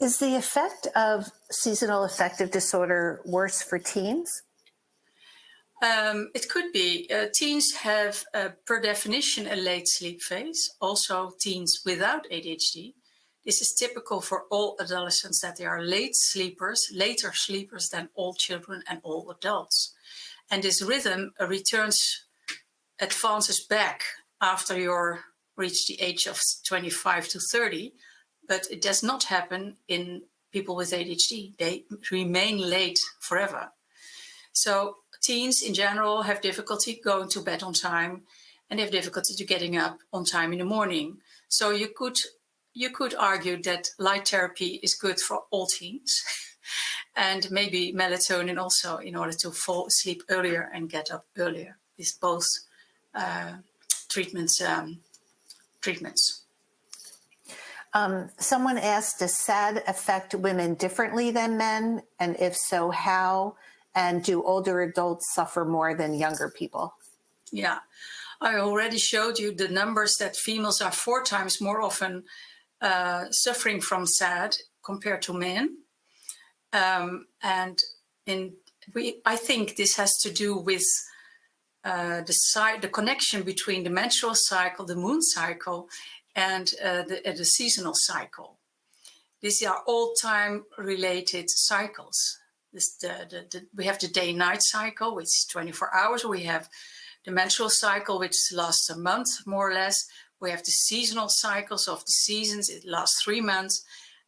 Is the effect of seasonal affective disorder worse for teens? It could be. Teens have, per definition, a late sleep phase. Also, teens without ADHD. This is typical for all adolescents that they are later sleepers than all children and all adults. And this rhythm advances back after you reach the age of 25 to 30, but it does not happen in people with ADHD. They remain late forever. So teens in general have difficulty going to bed on time, and they have difficulty to getting up on time in the morning. So you could argue that light therapy is good for all teens, and maybe melatonin also, in order to fall asleep earlier and get up earlier. These both treatments. Someone asked, does SAD affect women differently than men? And if so, how? And do older adults suffer more than younger people? Yeah, I already showed you the numbers that females are 4 times more often suffering from SAD compared to men. I think this has to do with the connection between the menstrual cycle, the moon cycle, and the seasonal cycle. These are all time related cycles. We have the day-night cycle, which is 24 hours. We have the menstrual cycle, which lasts a month, more or less. We have the seasonal cycles of the seasons. It lasts 3 months,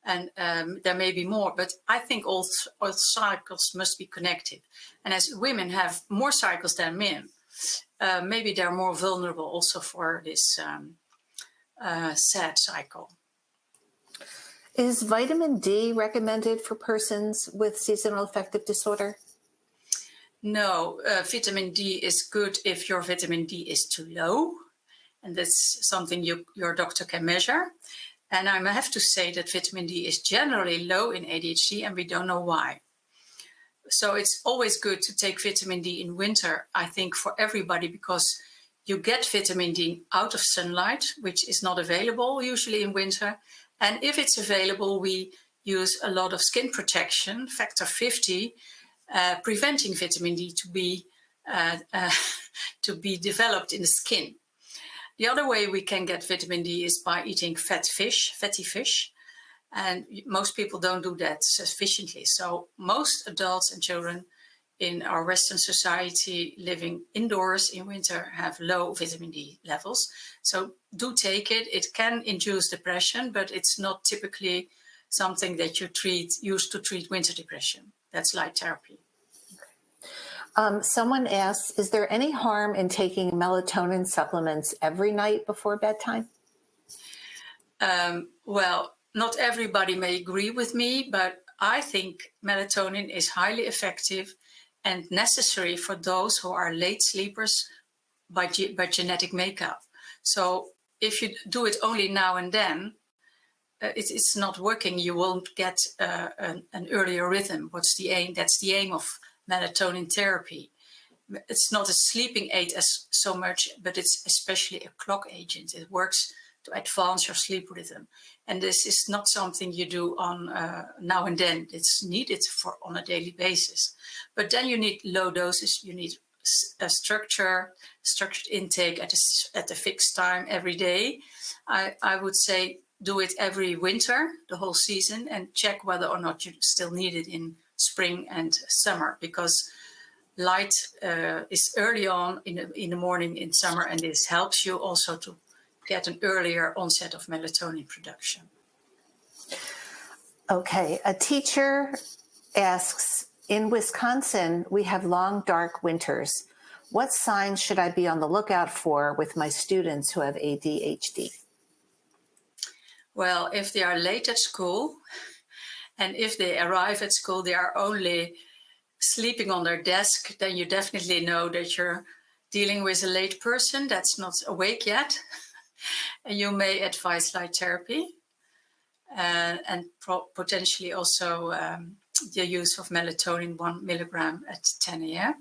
and there may be more. But I think all cycles must be connected. And as women have more cycles than men, maybe they're more vulnerable also for this SAD cycle. Is vitamin D recommended for persons with seasonal affective disorder? No, vitamin D is good if your vitamin D is too low, and that's something your doctor can measure. And I have to say that vitamin D is generally low in ADHD, and we don't know why. So it's always good to take vitamin D in winter, I think, for everybody, because you get vitamin D out of sunlight, which is not available usually in winter. And if it's available, we use a lot of skin protection, factor 50, preventing vitamin D to be developed in the skin. The other way we can get vitamin D is by eating fatty fish. And most people don't do that sufficiently. So most adults and children in our Western society living indoors in winter have low vitamin D levels. So do take it. It can induce depression, but it's not typically something that you use to treat winter depression. That's light therapy. Someone asks, is there any harm in taking melatonin supplements every night before bedtime? Well, not everybody may agree with me, but I think melatonin is highly effective and necessary for those who are late sleepers by genetic makeup. So if you do it only now and then, it's not working. You won't get an earlier rhythm. What's the aim? That's the aim of melatonin therapy. It's not a sleeping aid as so much, but it's especially a clock agent. It works to advance your sleep rhythm. And this is not something you do on now and then. It's needed on a daily basis. But then you need low doses. You need a structured intake at a fixed time every day. I would say do it every winter, the whole season, and check whether or not you still need it in spring and summer, because light is early on in the morning in summer, and this helps you also to get an earlier onset of melatonin production. Okay, a teacher asks, in Wisconsin, we have long, dark winters. What signs should I be on the lookout for with my students who have ADHD? Well, if they are late at school, and if they arrive at school, they are only sleeping on their desk, then you definitely know that you're dealing with a late person that's not awake yet. And you may advise light therapy and potentially also the use of melatonin 1 milligram at 10 a.m.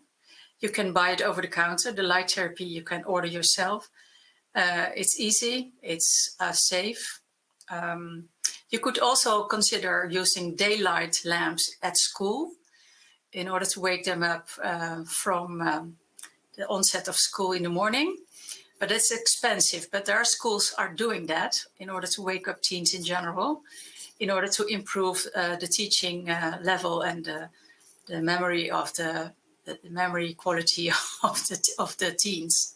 You can buy it over the counter. The light therapy you can order yourself. It's easy, it's safe. You could also consider using daylight lamps at school in order to wake them up from the onset of school in the morning. But it's expensive, but there are schools are doing that in order to wake up teens in general, in order to improve the teaching level and the memory of the memory quality of the teens.